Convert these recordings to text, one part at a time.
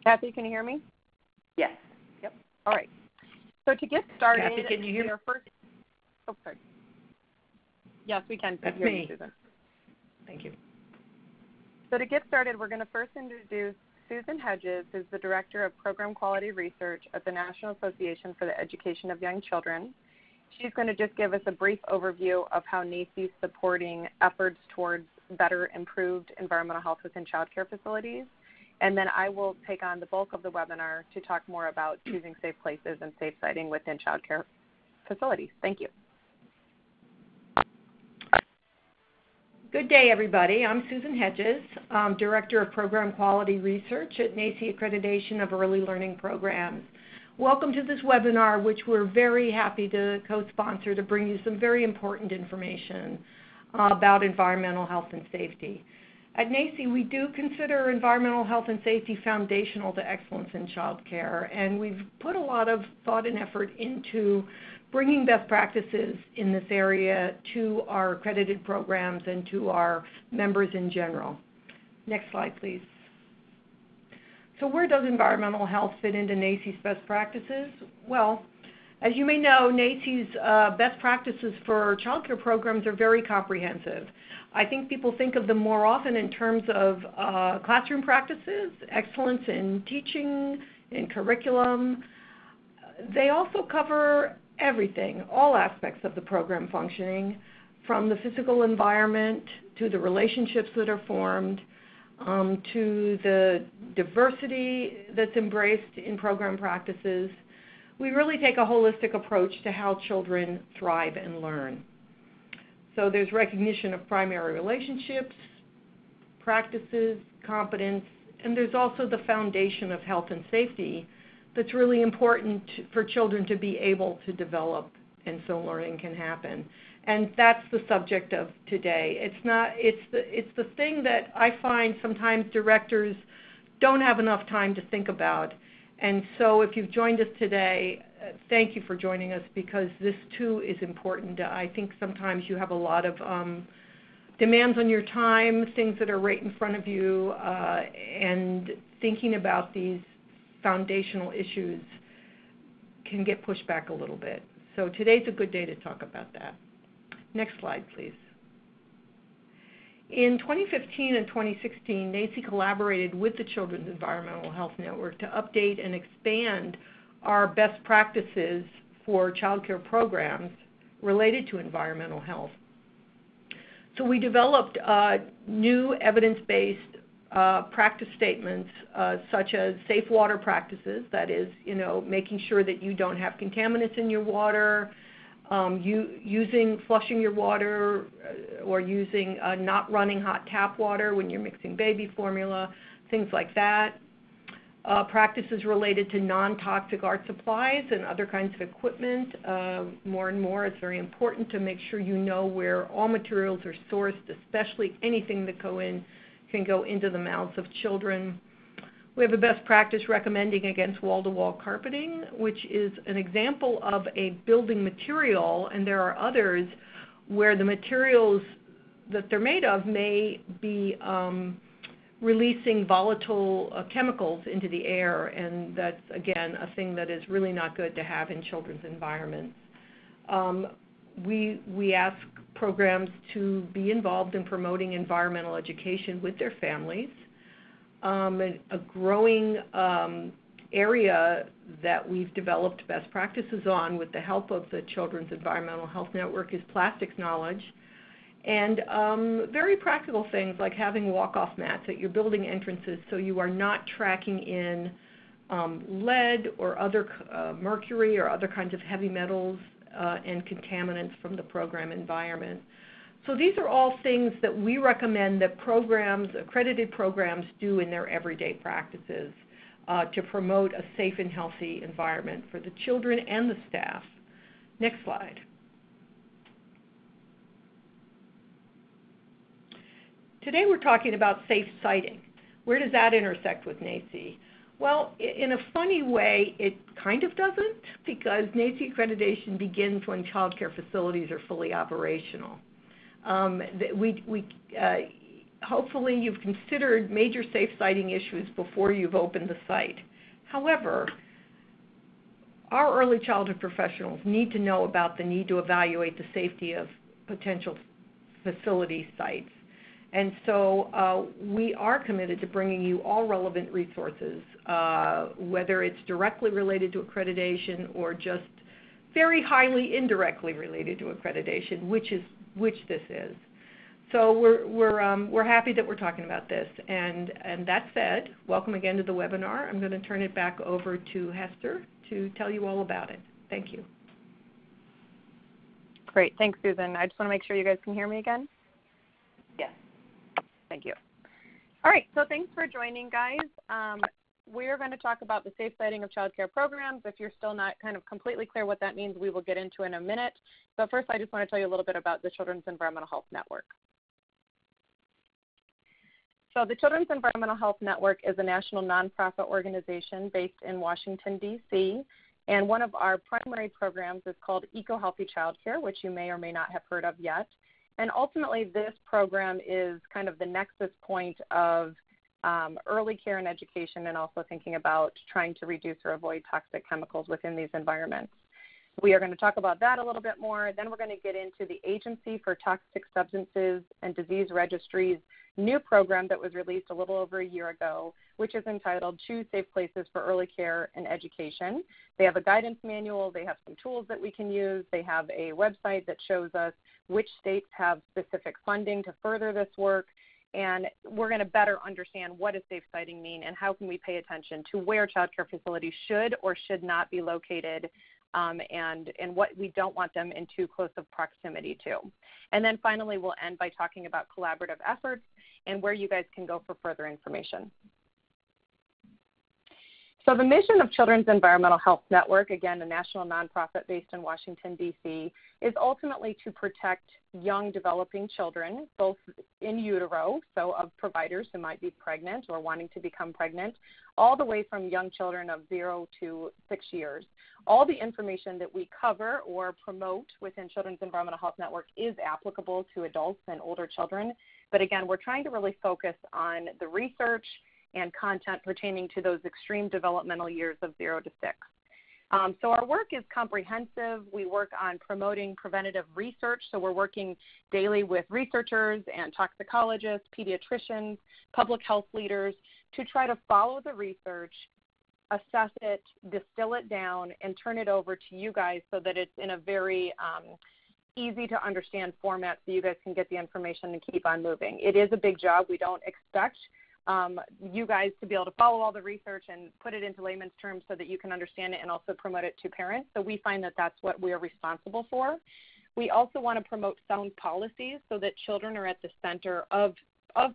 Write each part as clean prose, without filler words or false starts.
Kathy, can you hear me? Yes. Yep. All right. So to get started, Kathy, can you hear me? Oh, sorry. Yes, we can. That's hear me. you, Susan. Thank you. So to get started, we're going to first introduce Susan Hedges, who's the Director of Program Quality Research at the National Association for the Education of Young Children. She's going to just give us a brief overview of how NACE is supporting efforts towards better improved environmental health within child care facilities. And then I will take on the bulk of the webinar to talk more about choosing safe places and safe siting within child care facilities. Thank you. Good day, everybody. I'm Susan Hedges, Director of Program Quality Research at NACE Accreditation of Early Learning Programs. Welcome to this webinar, which we're very happy to co-sponsor to bring you some very important information about environmental health and safety. At NACE, we do consider environmental health and safety foundational to excellence in child care, and we've put a lot of thought and effort into bringing best practices in this area to our accredited programs and to our members in general. Next slide, please. So where does environmental health fit into NACE's best practices? Well, as you may know, NACE's best practices for child care programs are very comprehensive. I think people think of them more often in terms of classroom practices, excellence in teaching, in curriculum. They also cover everything, all aspects of the program functioning, from the physical environment to the relationships that are formed, to the diversity that's embraced in program practices. We really take a holistic approach to how children thrive and learn. So there's recognition of primary relationships, practices, competence, and there's also the foundation of health and safety that's really important for children to be able to develop, and so learning can happen. And that's the subject of today. It's the thing that I find sometimes directors don't have enough time to think about. And so if you've joined us today, thank you for joining us, because this too is important. I think sometimes you have a lot of demands on your time, things that are right in front of you, and thinking about these foundational issues can get pushed back a little bit. So today's a good day to talk about that. Next slide, please. In 2015 and 2016, NACE collaborated with the Children's Environmental Health Network to update and expand our best practices for child care programs related to environmental health. So we developed new evidence-based practice statements such as safe water practices, that is, making sure that you don't have contaminants in your water, flushing your water, or using not running hot tap water when you're mixing baby formula, things like that. Practices related to non-toxic art supplies and other kinds of equipment. More and more, it's very important to make sure you know where all materials are sourced, especially anything that can go into the mouths of children. We have a best practice recommending against wall-to-wall carpeting, which is an example of a building material, and there are others where the materials that they're made of may be releasing volatile chemicals into the air, and that's, again, a thing that is really not good to have in children's environments. We ask programs to be involved in promoting environmental education with their families. A growing area that we've developed best practices on with the help of the Children's Environmental Health Network is plastics knowledge, and very practical things like having walk-off mats at your building entrances so you are not tracking in lead or other mercury or other kinds of heavy metals and contaminants from the program environment. So these are all things that we recommend that programs, accredited programs, do in their everyday practices to promote a safe and healthy environment for the children and the staff. Next slide. Today we're talking about safe siting. Where does that intersect with NACE? Well, in a funny way, it kind of doesn't, because NACE accreditation begins when child care facilities are fully operational. hopefully you've considered major safe siting issues before you've opened the site. However, our early childhood professionals need to know about the need to evaluate the safety of potential facility sites. And so we are committed to bringing you all relevant resources, whether it's directly related to accreditation or just very highly indirectly related to accreditation, which this is. So we're happy that we're talking about this. And that said, welcome again to the webinar. I'm going to turn it back over to Hester to tell you all about it. Thank you. Great. Thanks, Susan. I just want to make sure you guys can hear me again. Yes. Thank you. All right, so thanks for joining, guys. We're going to talk about the safe siting of child care programs. If you're still not kind of completely clear what that means, we will get into in a minute. But first, I just want to tell you a little bit about the Children's Environmental Health Network. So the Children's Environmental Health Network is a national nonprofit organization based in Washington, D.C., and one of our primary programs is called EcoHealthy Childcare, which you may or may not have heard of yet. And ultimately, this program is kind of the nexus point of early care and education, and also thinking about trying to reduce or avoid toxic chemicals within these environments. We are going to talk about that a little bit more. Then we're going to get into the Agency for Toxic Substances and Disease Registry's new program that was released a little over a year ago, which is entitled Choose Safe Places for Early Care and Education. They have a guidance manual. They have some tools that we can use. They have a website that shows us which states have specific funding to further this work. And we're going to better understand what does safe siting mean and how can we pay attention to where child care facilities should or should not be located, and what we don't want them in too close of proximity to. And then finally, we'll end by talking about collaborative efforts and where you guys can go for further information. So the mission of Children's Environmental Health Network, again, a national nonprofit based in Washington, D.C., is ultimately to protect young developing children, both in utero, so of providers who might be pregnant or wanting to become pregnant, all the way from young children of 0 to 6 years. All the information that we cover or promote within Children's Environmental Health Network is applicable to adults and older children. But again, we're trying to really focus on the research and content pertaining to those extreme developmental years of 0 to 6. So our work is comprehensive. We work on promoting preventative research. So we're working daily with researchers and toxicologists, pediatricians, public health leaders to try to follow the research, assess it, distill it down, and turn it over to you guys so that it's in a very easy to understand format so you guys can get the information and keep on moving. It is a big job. We don't expect you guys to be able to follow all the research and put it into layman's terms so that you can understand it and also promote it to parents. So we find that that's what we are responsible for. We also want to promote sound policies so that children are at the center of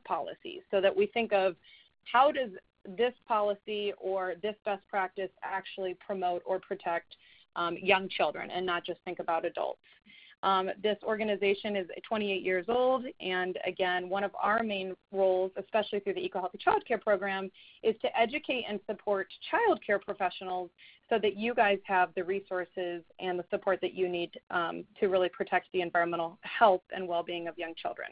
policies, so that we think of how does this policy or this best practice actually promote or protect young children and not just think about adults. This organization is 28 years old, and again, one of our main roles, especially through the EcoHealthy Childcare program, is to educate and support child care professionals so that you guys have the resources and the support that you need to really protect the environmental health and well-being of young children.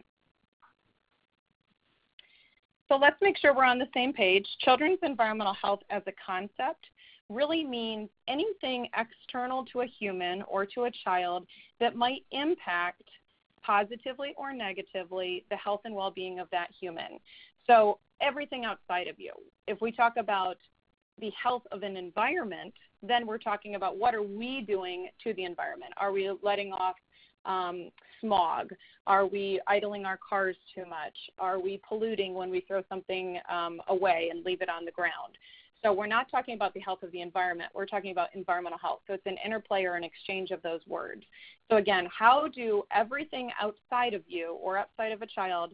So let's make sure we're on the same page. Children's environmental health as a concept really means anything external to a human or to a child that might impact positively or negatively the health and well-being of that human. So everything outside of you. If we talk about the health of an environment, then we're talking about what are we doing to the environment. Are we letting off smog? Are we idling our cars too much? Are we polluting when we throw something away and leave it on the ground? So we're not talking about the health of the environment. We're talking about environmental health. So it's an interplay or an exchange of those words. So again, how do everything outside of you or outside of a child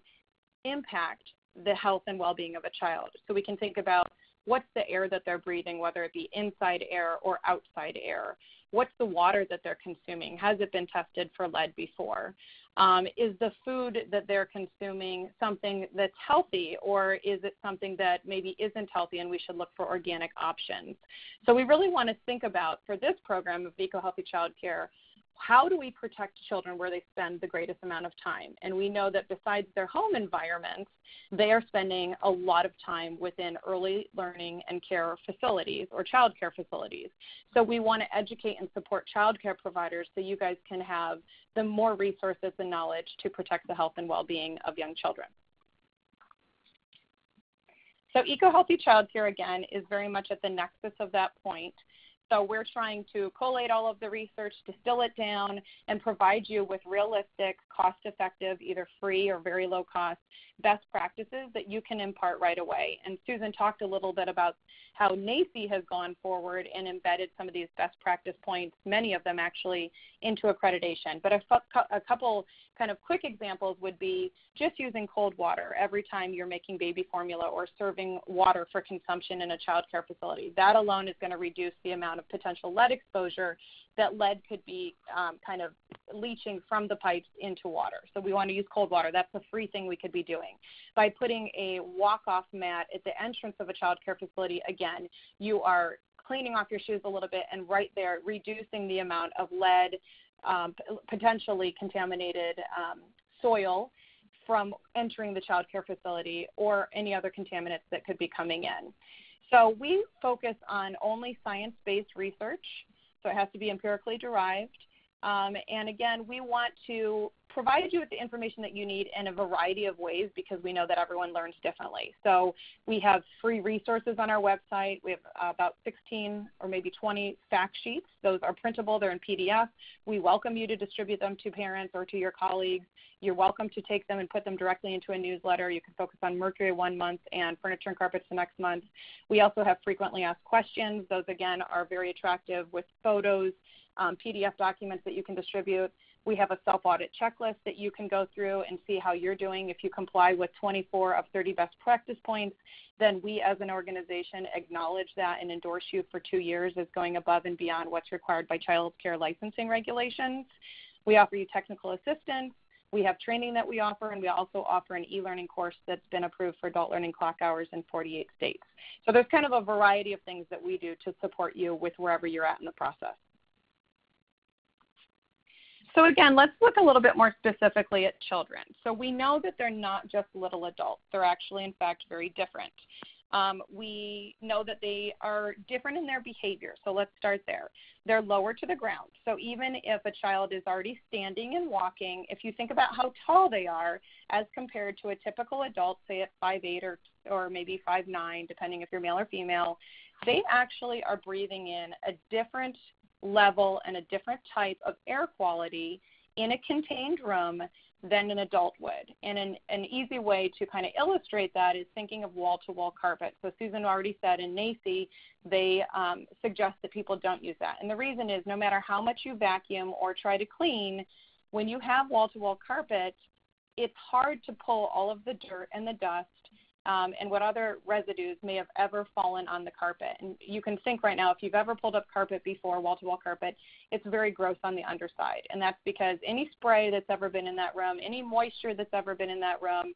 impact the health and well-being of a child? So we can think about what's the air that they're breathing, whether it be inside air or outside air. What's the water that they're consuming? Has it been tested for lead before? Is the food that they're consuming something that's healthy, or is it something that maybe isn't healthy and we should look for organic options? So we really want to think about, for this program of EcoHealthy Childcare, how do we protect children where they spend the greatest amount of time? And we know that besides their home environments, they are spending a lot of time within early learning and care facilities or child care facilities. So we want to educate and support child care providers so you guys can have the more resources and knowledge to protect the health and well-being of young children. So EcoHealthy Childcare, again, is very much at the nexus of that point. So we're trying to collate all of the research, distill it down, and provide you with realistic, cost-effective, either free or very low-cost best practices that you can impart right away. And Susan talked a little bit about how NACI has gone forward and embedded some of these best practice points, many of them actually, into accreditation. But a couple kind of quick examples would be just using cold water every time you're making baby formula or serving water for consumption in a child care facility. That alone is going to reduce the amount of potential lead exposure that lead could be kind of leaching from the pipes into water. So we want to use cold water. That's a free thing we could be doing. By putting a walk-off mat at the entrance of a child care facility, again, you are cleaning off your shoes a little bit and right there reducing the amount of lead, potentially contaminated soil from entering the child care facility or any other contaminants that could be coming in. So we focus on only science-based research. So it has to be empirically derived. And again, we want to provide you with the information that you need in a variety of ways because we know that everyone learns differently. So we have free resources on our website. We have about 16 or maybe 20 fact sheets. Those are printable. They're in PDF. We welcome you to distribute them to parents or to your colleagues. You're welcome to take them and put them directly into a newsletter. You can focus on mercury one month and furniture and carpets the next month. We also have frequently asked questions. Those, again, are very attractive with photos, PDF documents that you can distribute. We have a self-audit checklist that you can go through and see how you're doing. If you comply with 24 of 30 best practice points, then we as an organization acknowledge that and endorse you for 2 years as going above and beyond what's required by child care licensing regulations. We offer you technical assistance. We have training that we offer, and we also offer an e-learning course that's been approved for adult learning clock hours in 48 states. So there's kind of a variety of things that we do to support you with wherever you're at in the process. So again, let's look a little bit more specifically at children. So we know that they're not just little adults. They're actually, in fact, very different. We know that they are different in their behavior. So let's start there. They're lower to the ground. So even if a child is already standing and walking, if you think about how tall they are as compared to a typical adult, say at 5'8" or maybe 5'9", depending if you're male or female, they actually are breathing in a different level and a different type of air quality in a contained room than an adult would. And an easy way to kind of illustrate that is thinking of wall-to-wall carpet. So Susan already said in NACI, they suggest that people don't use that. And the reason is no matter how much you vacuum or try to clean, when you have wall-to-wall carpet, it's hard to pull all of the dirt and the dust and what other residues may have ever fallen on the carpet. And you can think right now, if you've ever pulled up carpet before, wall-to-wall carpet, it's very gross on the underside. And that's because any spray that's ever been in that room, any moisture that's ever been in that room,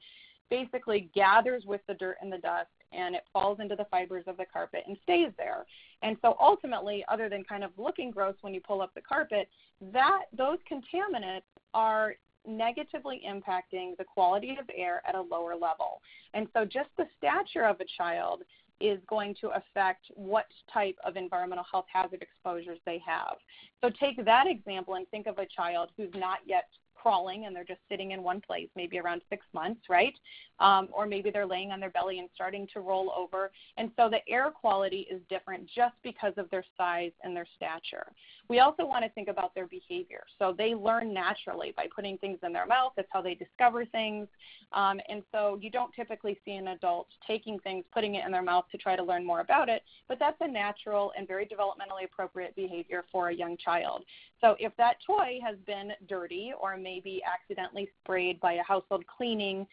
basically gathers with the dirt and the dust, and it falls into the fibers of the carpet and stays there. And so ultimately, other than kind of looking gross when you pull up the carpet, those contaminants are negatively impacting the quality of air at a lower level. And so just the stature of a child is going to affect what type of environmental health hazard exposures they have. So take that example and think of a child who's not yet crawling and they're just sitting in one place, maybe around 6 months, right? Or maybe they're laying on their belly and starting to roll over. And so the air quality is different just because of their size and their stature. We also want to think about their behavior. So they learn naturally by putting things in their mouth. That's how they discover things. And so you don't typically see an adult taking things, putting it in their mouth to try to learn more about it, but that's a natural and very developmentally appropriate behavior for a young child. So if that toy has been dirty or maybe accidentally sprayed by a household cleaning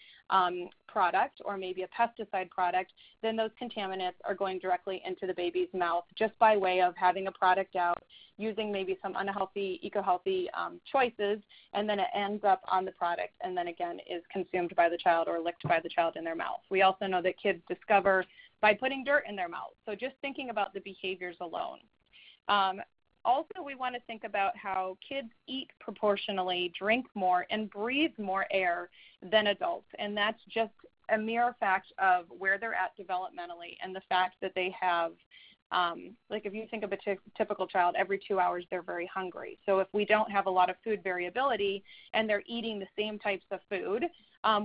product or maybe a pesticide product, then those contaminants are going directly into the baby's mouth just by way of having a product out, using maybe some unhealthy, eco-healthy choices, and then it ends up on the product and then again is consumed by the child or licked by the child in their mouth. We also know that kids discover by putting dirt in their mouth. So just thinking about the behaviors alone. Also, we want to think about how kids eat proportionally, drink more, and breathe more air than adults. And that's just a mere fact of where they're at developmentally and the fact that they have, like if you think of a typical child, every 2 hours they're very hungry. So if we don't have a lot of food variability and they're eating the same types of food,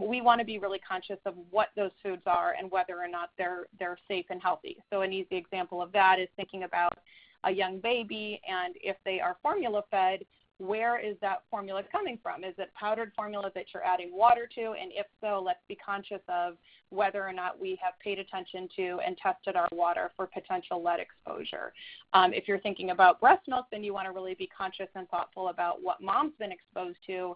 we want to be really conscious of what those foods are and whether or not they're safe and healthy. So an easy example of that is thinking about a young baby, and if they are formula fed, where is that formula coming from? Is it powdered formula that you're adding water to? And if so, let's be conscious of whether or not we have paid attention to and tested our water for potential lead exposure. If you're thinking about breast milk, then you want to really be conscious and thoughtful about what mom's been exposed to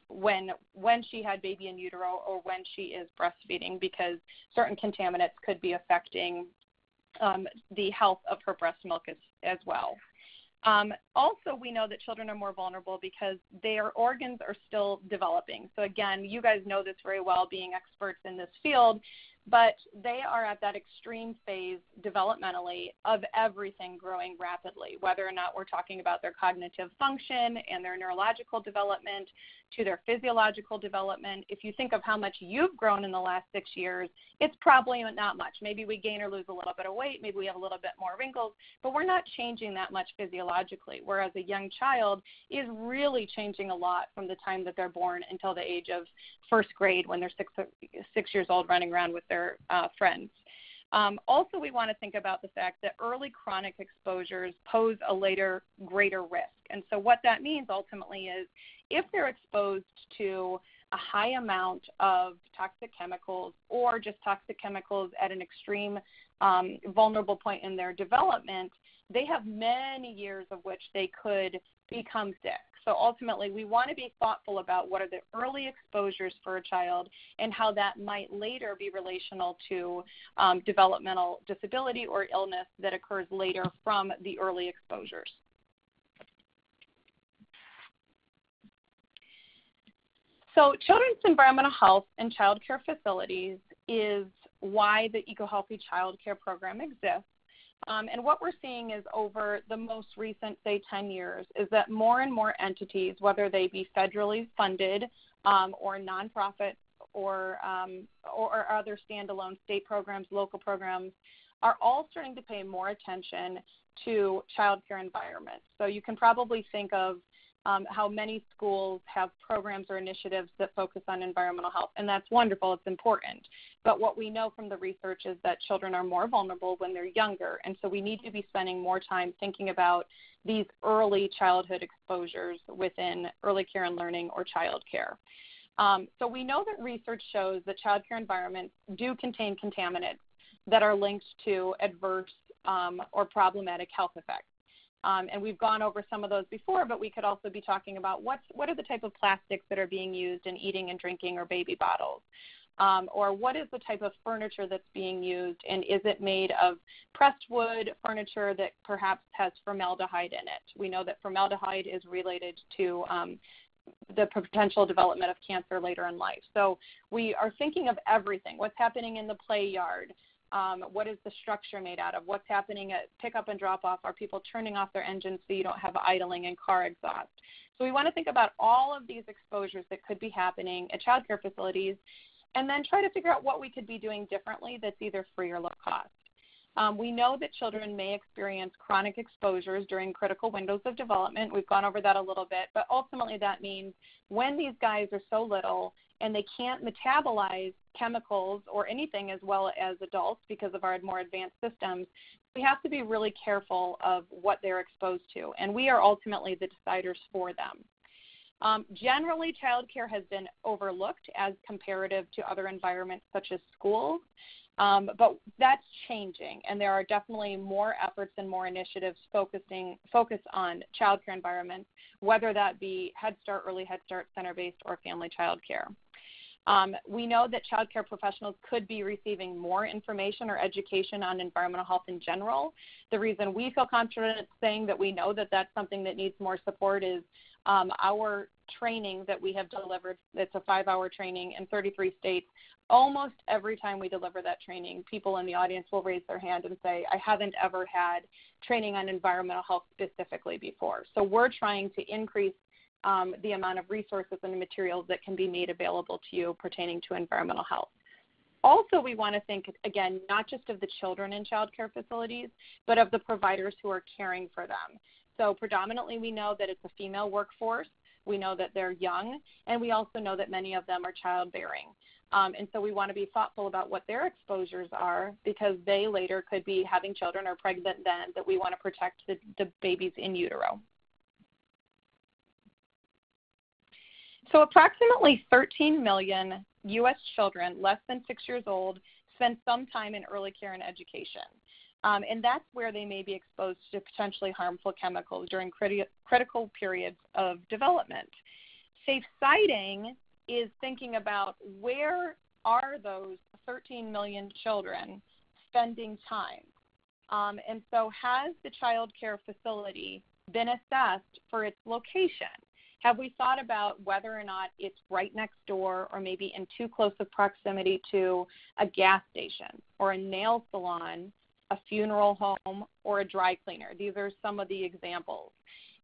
when she had baby in utero or when she is breastfeeding, because certain contaminants could be affecting the health of her breast milk as well. Also, we know that children are more vulnerable because their organs are still developing. So again, you guys know this very well, being experts in this field, but they are at that extreme phase developmentally of everything growing rapidly, whether or not we're talking about their cognitive function and their neurological development to their physiological development. If you think of how much you've grown in the last 6 years, it's probably not much. Maybe we gain or lose a little bit of weight, maybe we have a little bit more wrinkles, but we're not changing that much physiologically, whereas a young child is really changing a lot from the time that they're born until the age of first grade when they're six years old running around with their friends. Also, we want to think about the fact that early chronic exposures pose a later greater risk. And so what that means ultimately is if they're exposed to a high amount of toxic chemicals or just toxic chemicals at an extreme vulnerable point in their development, they have many years of which they could become sick. So ultimately, we want to be thoughtful about what are the early exposures for a child and how that might later be relational to developmental disability or illness that occurs later from the early exposures. So children's environmental health and child care facilities is why the EcoHealthy Childcare program exists. And what we're seeing is over the most recent, say, 10 years, is that more and more entities, whether they be federally funded or nonprofit or other standalone state programs, local programs, are all starting to pay more attention to child care environments. So you can probably think of how many schools have programs or initiatives that focus on environmental health, and that's wonderful, it's important. But what we know from the research is that children are more vulnerable when they're younger, and so we need to be spending more time thinking about these early childhood exposures within early care and learning or child care. So we know that research shows that child care environments do contain contaminants that are linked to adverse or problematic health effects. And we've gone over some of those before, but we could also be talking about what are the type of plastics that are being used in eating and drinking or baby bottles, or what is the type of furniture that's being used, and is it made of pressed wood furniture that perhaps has formaldehyde in it? We know that formaldehyde is related to the potential development of cancer later in life. So we are thinking of everything, what's happening in the play yard. What is the structure made out of? What's happening at pickup and drop off? Are people turning off their engines so you don't have idling and car exhaust? So we want to think about all of these exposures that could be happening at child care facilities and then try to figure out what we could be doing differently that's either free or low cost. We know that children may experience chronic exposures during critical windows of development. We've gone over that a little bit, but ultimately that means when these guys are so little and they can't metabolize chemicals or anything as well as adults because of our more advanced systems, we have to be really careful of what they're exposed to, and we are ultimately the deciders for them. Generally, childcare has been overlooked as comparative to other environments such as schools, but that's changing, and there are definitely more efforts and more initiatives focus on childcare environments, whether that be Head Start, Early Head Start, center-based, or family childcare. We know that child care professionals could be receiving more information or education on environmental health in general. The reason we feel confident saying that we know that that's something that needs more support is Our training that we have delivered, it's a 5-hour training in 33 states. Almost every time we deliver that training, people in the audience will raise their hand and say, I haven't ever had training on environmental health specifically before. So we're trying to increase the amount of resources and materials that can be made available to you pertaining to environmental health. Also, we want to think, again, not just of the children in child care facilities, but of the providers who are caring for them. So predominantly we know that it's a female workforce. We know that they're young, and we also know that many of them are childbearing. And so we want to be thoughtful about what their exposures are, because they later could be having children or pregnant then, that we want to protect the babies in utero. So approximately 13 million U.S. children less than 6 years old spend some time in early care and education. And that's where they may be exposed to potentially harmful chemicals during critical periods of development. Safe siting is thinking about where are those 13 million children spending time. And so has the child care facility been assessed for its location? Have we thought about whether or not it's right next door or maybe in too close of proximity to a gas station or a nail salon, a funeral home, or a dry cleaner? These are some of the examples.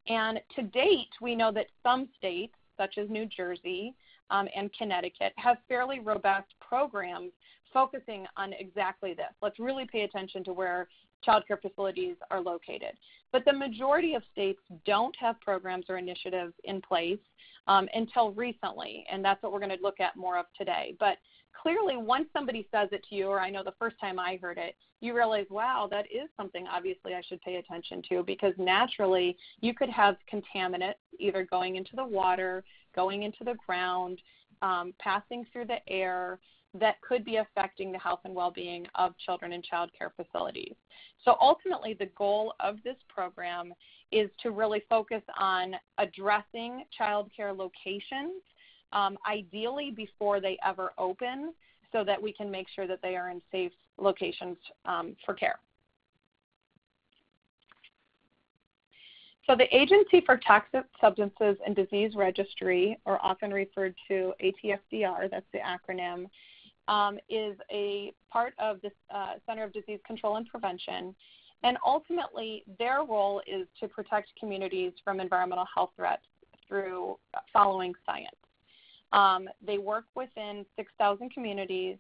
And to date, we know that some states, such as New Jersey and Connecticut, have fairly robust programs focusing on exactly this. Let's really pay attention to where child care facilities are located. But the majority of states don't have programs or initiatives in place until recently, and that's what we're going to look at more of today. But clearly, once somebody says it to you, or I know the first time I heard it, you realize, wow, that is something obviously I should pay attention to, because naturally you could have contaminants either going into the water, going into the ground, passing through the air, that could be affecting the health and well-being of children in child care facilities. So ultimately, the goal of this program is to really focus on addressing child care locations, ideally before they ever open, so that we can make sure that they are in safe locations for care. So the Agency for Toxic Substances and Disease Registry, or often referred to ATSDR, that's the acronym, is a part of the Center of Disease Control and Prevention. And ultimately, their role is to protect communities from environmental health threats through following science. They work within 6,000 communities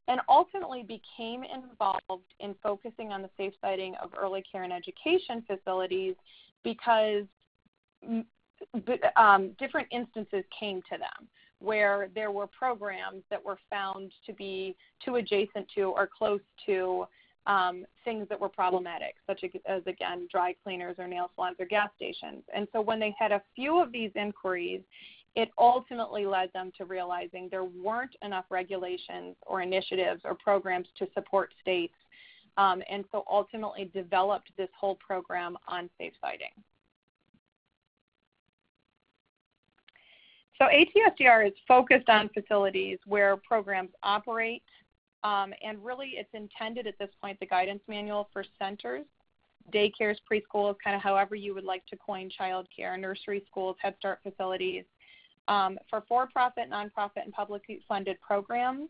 and ultimately became involved in focusing on the safe siting of early care and education facilities because different instances came to them where there were programs that were found to be too adjacent to or close to things that were problematic, such as, again, dry cleaners or nail salons or gas stations. And so when they had a few of these inquiries, it ultimately led them to realizing there weren't enough regulations or initiatives or programs to support states, and so ultimately developed this whole program on safe siting. So ATSDR is focused on facilities where programs operate, and really it's intended at this point, the guidance manual for centers, daycares, preschools, kind of however you would like to coin childcare, nursery schools, Head Start facilities, for-profit, nonprofit, and publicly funded programs.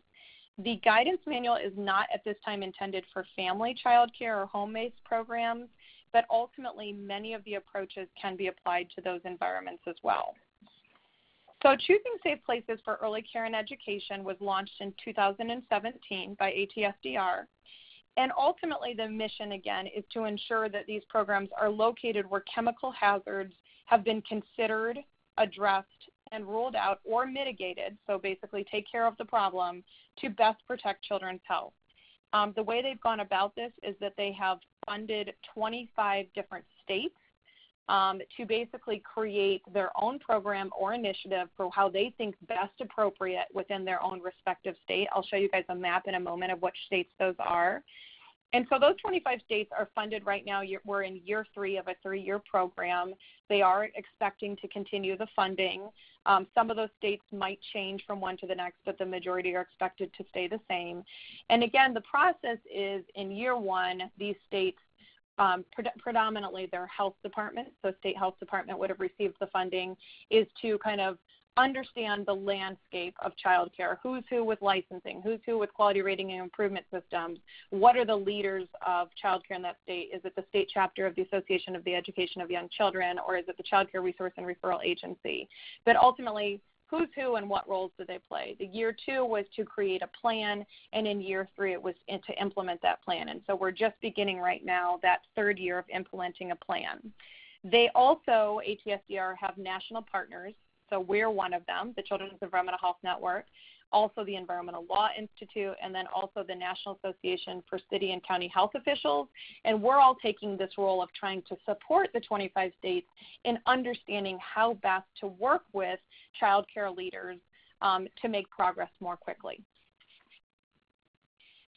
The guidance manual is not at this time intended for family childcare or home-based programs, but ultimately many of the approaches can be applied to those environments as well. So Choosing Safe Places for Early Care and Education was launched in 2017 by ATSDR. And ultimately the mission, again, is to ensure that these programs are located where chemical hazards have been considered, addressed, and ruled out or mitigated, so basically take care of the problem, to best protect children's health. The way they've gone about this is that they have funded 25 different states to basically create their own program or initiative for how they think best appropriate within their own respective state. I'll show you guys a map in a moment of which states those are. And so those 25 states are funded right now. We're in year 3 of a 3-year program. They are expecting to continue the funding. Some of those states might change from one to the next, but the majority are expected to stay the same. And again, the process is in year 1, these states predominantly their health department, so state health department would have received the funding, is to kind of understand the landscape of childcare, who's who with licensing, who's who with quality rating and improvement systems, what are the leaders of childcare in that state? Is it the state chapter of the Association of the Education of Young Children, or is it the Child Care Resource and Referral Agency? But ultimately, who's who and what roles do they play? The year 2 was to create a plan, and in year 3 it was to implement that plan. And so we're just beginning right now that 3rd year of implementing a plan. They also, ATSDR, have national partners. So we're one of them, the Children's Environmental Health Network, also the Environmental Law Institute, and then also the National Association for City and County Health Officials. And we're all taking this role of trying to support the 25 states in understanding how best to work with child care leaders to make progress more quickly.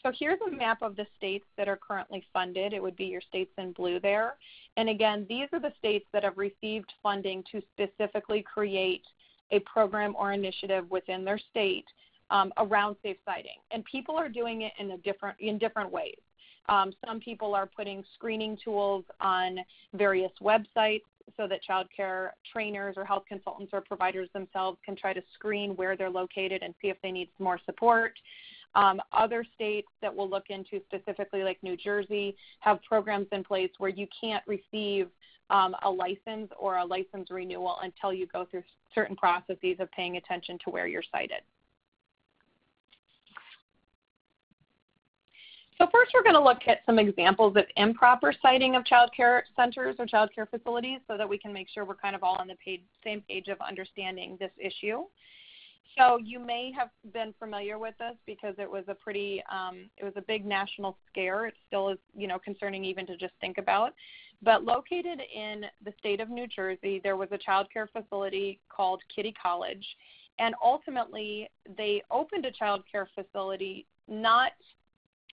So here's a map of the states that are currently funded. It would be your states in blue there. And again, these are the states that have received funding to specifically create a program or initiative within their state around safe siting. And people are doing it in different ways. Some people are putting screening tools on various websites so that child care trainers or health consultants or providers themselves can try to screen where they're located and see if they need more support. Other states that we'll look into specifically, like New Jersey, have programs in place where you can't receive a license or a license renewal until you go through certain processes of paying attention to where you're sited. So first we're going to look at some examples of improper siting of child care centers or child care facilities so that we can make sure we're kind of all on the same page of understanding this issue. So you may have been familiar with this because it was a big national scare. It still is, concerning even to just think about. But located in the state of New Jersey, there was a child care facility called Kitty College. And ultimately, they opened a child care facility not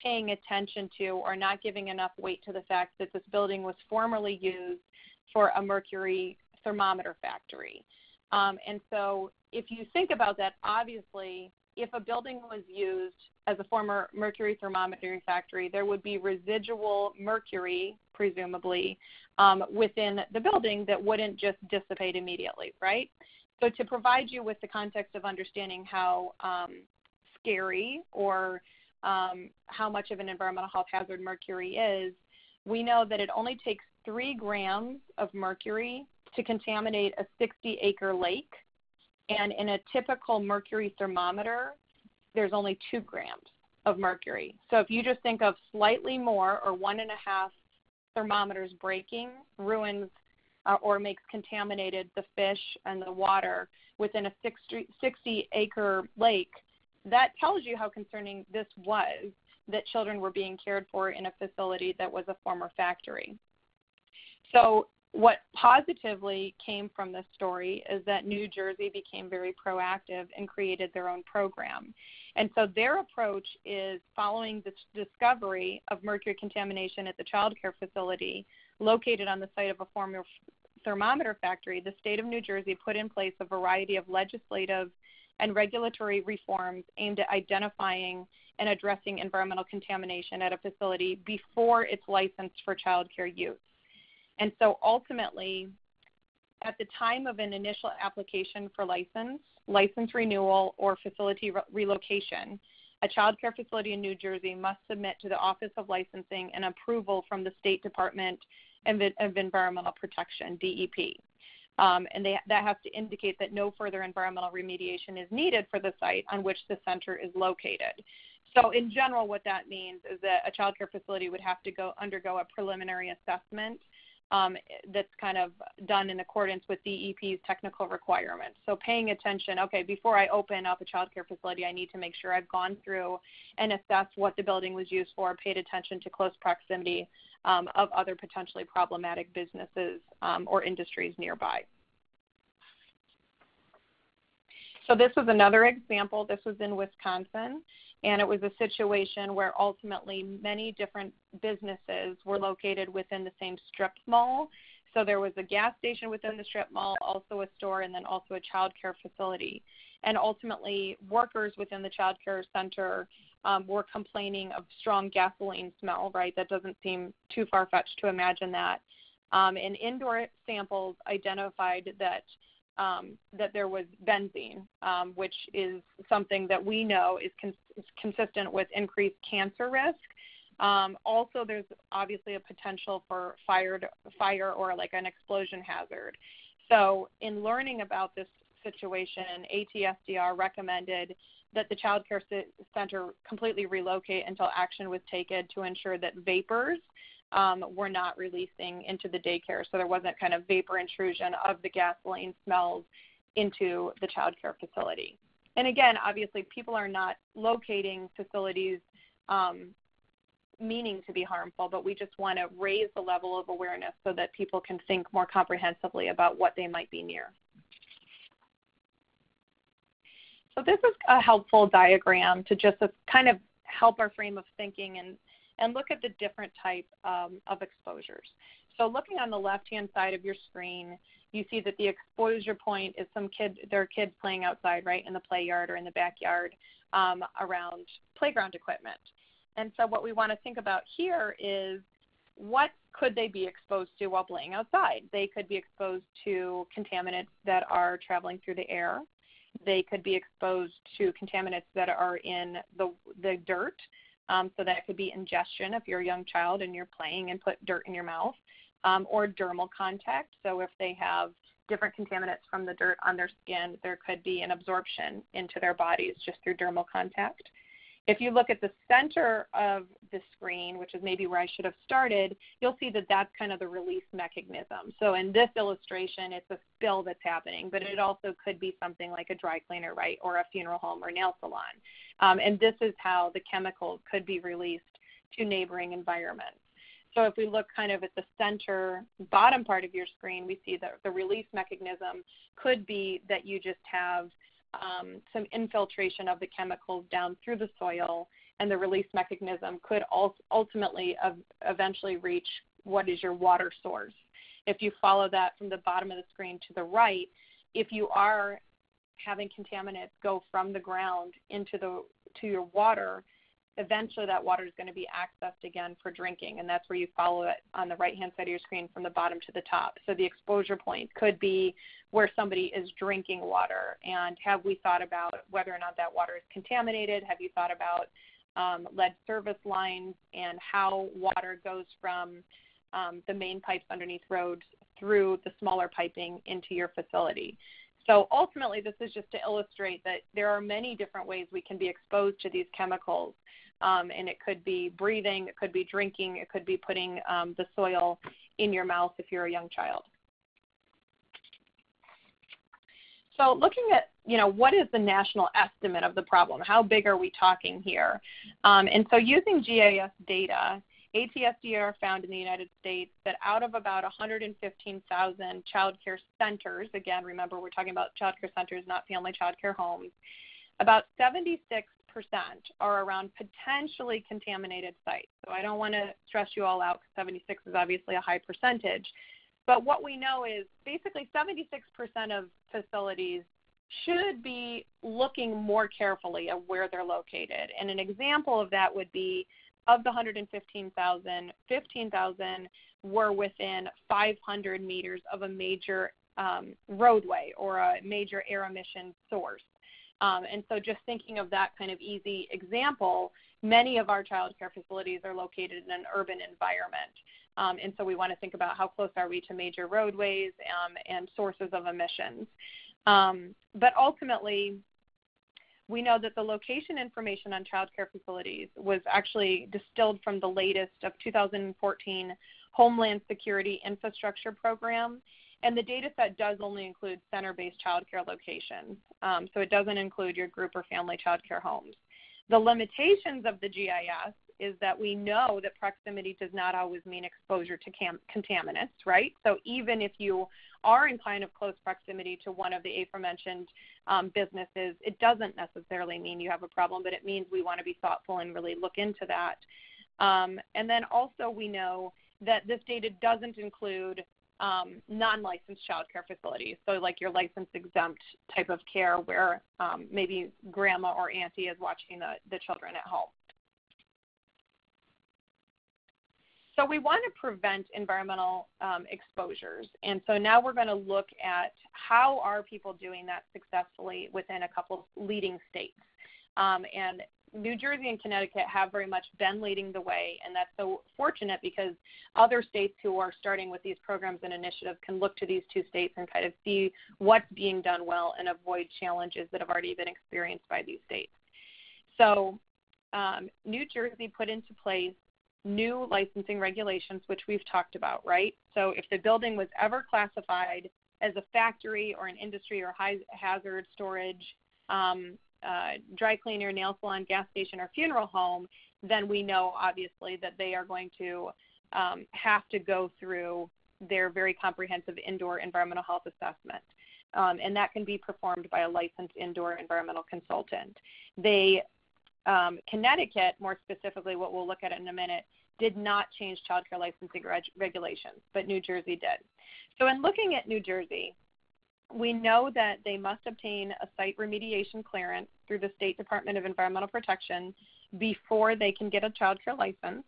paying attention to or not giving enough weight to the fact that this building was formerly used for a mercury thermometer factory. And so if you think about that, obviously, if a building was used as a former mercury thermometer factory, there would be residual mercury, presumably, within the building that wouldn't just dissipate immediately, right? So to provide you with the context of understanding how scary or how much of an environmental health hazard mercury is, we know that it only takes 3 grams of mercury to contaminate a 60-acre lake, and in a typical mercury thermometer, there's only 2 grams of mercury. So if you just think of slightly more or 1.5 thermometers breaking ruins or makes contaminated the fish and the water within a 60-acre lake, that tells you how concerning this was, that children were being cared for in a facility that was a former factory. So what positively came from this story is that New Jersey became very proactive and created their own program. And so their approach is, following this discovery of mercury contamination at the child care facility located on the site of a former thermometer factory, the state of New Jersey put in place a variety of legislative and regulatory reforms aimed at identifying and addressing environmental contamination at a facility before it's licensed for child care use. And so ultimately, at the time of an initial application for license renewal, or facility relocation, a child care facility in New Jersey must submit to the Office of Licensing an approval from the State Department of Environmental Protection, DEP. And that has to indicate that no further environmental remediation is needed for the site on which the center is located. So in general, what that means is that a child care facility would have to undergo a preliminary assessment that's kind of done in accordance with DEP's technical requirements. So paying attention, okay, before I open up a child care facility, I need to make sure I've gone through and assessed what the building was used for, paid attention to close proximity of other potentially problematic businesses or industries nearby. So this was another example. This was in Wisconsin, and it was a situation where ultimately many different businesses were located within the same strip mall. So there was a gas station within the strip mall, also a store, and then also a child care facility. And ultimately, workers within the child care center were complaining of strong gasoline smell, right? That doesn't seem too far-fetched to imagine that. And indoor samples identified that there was benzene, which is something that we know is consistent with increased cancer risk. Also, there's obviously a potential for fire or like an explosion hazard. So in learning about this situation, ATSDR recommended that the child care center completely relocate until action was taken to ensure that vapors were not releasing into the daycare. So there wasn't kind of vapor intrusion of the gasoline smells into the child care facility. And again, obviously, people are not locating facilities meaning to be harmful, but we just want to raise the level of awareness so that people can think more comprehensively about what they might be near. So this is a helpful diagram to just kind of help our frame of thinking and look at the different types of exposures. So looking on the left-hand side of your screen, you see that the exposure point is there are kids playing outside, right, in the play yard or in the backyard around playground equipment. And so what we want to think about here is what could they be exposed to while playing outside? They could be exposed to contaminants that are traveling through the air. They could be exposed to contaminants that are in the dirt. So that could be ingestion if you're a young child and you're playing and put dirt in your mouth, or dermal contact. So if they have different contaminants from the dirt on their skin, there could be an absorption into their bodies just through dermal contact. If you look at the center of the screen, which is maybe where I should have started, you'll see that that's kind of the release mechanism. So in this illustration, it's a spill that's happening, but it also could be something like a dry cleaner, right, or a funeral home or nail salon. And this is how the chemicals could be released to neighboring environments. So if we look kind of at the center bottom part of your screen, we see that the release mechanism could be that you just have some infiltration of the chemicals down through the soil, and the release mechanism could ultimately eventually reach what is your water source. If you follow that from the bottom of the screen to the right, if you are having contaminants go from the ground to your water, eventually that water is going to be accessed again for drinking, and that's where you follow it on the right-hand side of your screen from the bottom to the top. So the exposure point could be where somebody is drinking water, and have we thought about whether or not that water is contaminated? Have you thought about lead service lines and how water goes from the main pipes underneath roads through the smaller piping into your facility? So ultimately, this is just to illustrate that there are many different ways we can be exposed to these chemicals. And it could be breathing, it could be drinking, it could be putting the soil in your mouth if you're a young child. So looking at, what is the national estimate of the problem? How big are we talking here? And so using GIS data, ATSDR found in the United States that out of about 115,000 child care centers, again, remember we're talking about child care centers, not family child care homes, about 76% are around potentially contaminated sites. So I don't want to stress you all out because 76 is obviously a high percentage. But what we know is basically 76% of facilities should be looking more carefully at where they're located. And an example of that would be of the 115,000, 15,000 were within 500 meters of a major roadway or a major air emission source. And so just thinking of that kind of easy example, many of our child care facilities are located in an urban environment. And so we want to think about how close are we to major roadways and sources of emissions. But ultimately, we know that the location information on child care facilities was actually distilled from the latest of 2014 Homeland Security Infrastructure Program. And the data set does only include center-based child care locations. So it doesn't include your group or family child care homes. The limitations of the GIS is that we know that proximity does not always mean exposure to contaminants, right? So even if you are in kind of close proximity to one of the aforementioned businesses, it doesn't necessarily mean you have a problem, but it means we want to be thoughtful and really look into that. And then also we know that this data doesn't include non-licensed child care facilities, so like your license exempt type of care where maybe grandma or auntie is watching the children at home. So we want to prevent environmental exposures, and so now we're going to look at how are people doing that successfully within a couple leading states. And New Jersey and Connecticut have very much been leading the way, and that's so fortunate because other states who are starting with these programs and initiatives can look to these two states and kind of see what's being done well and avoid challenges that have already been experienced by these states. So New Jersey put into place new licensing regulations, which we've talked about, right? So if the building was ever classified as a factory or an industry or high hazard storage, dry cleaner, nail salon, gas station, or funeral home, then we know obviously that they are going to have to go through their very comprehensive indoor environmental health assessment. And that can be performed by a licensed indoor environmental consultant. Connecticut, more specifically, what we'll look at in a minute, did not change child care licensing regulations, but New Jersey did. So in looking at New Jersey, we know that they must obtain a site remediation clearance through the State Department of Environmental Protection before they can get a child care license.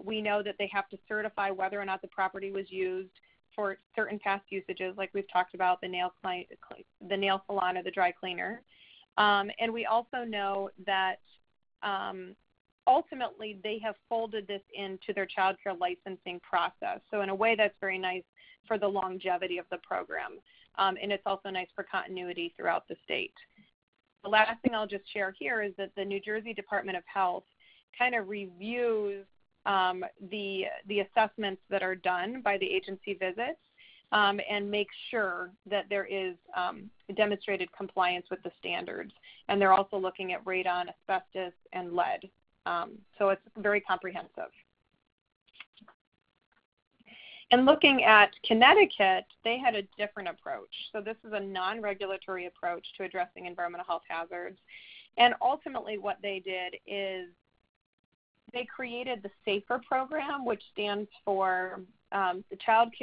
We know that they have to certify whether or not the property was used for certain past usages, like we've talked about, the nail salon or the dry cleaner. And we also know that ultimately they have folded this into their child care licensing process. So in a way that's very nice for the longevity of the program. And it's also nice for continuity throughout the state. The last thing I'll just share here is that the New Jersey Department of Health kind of reviews the assessments that are done by the agency visits and make sure that there is demonstrated compliance with the standards. And they're also looking at radon, asbestos, and lead. So it's very comprehensive. And looking at Connecticut, they had a different approach. So this is a non-regulatory approach to addressing environmental health hazards. And ultimately what they did is they created the SAFER program, which stands for the Child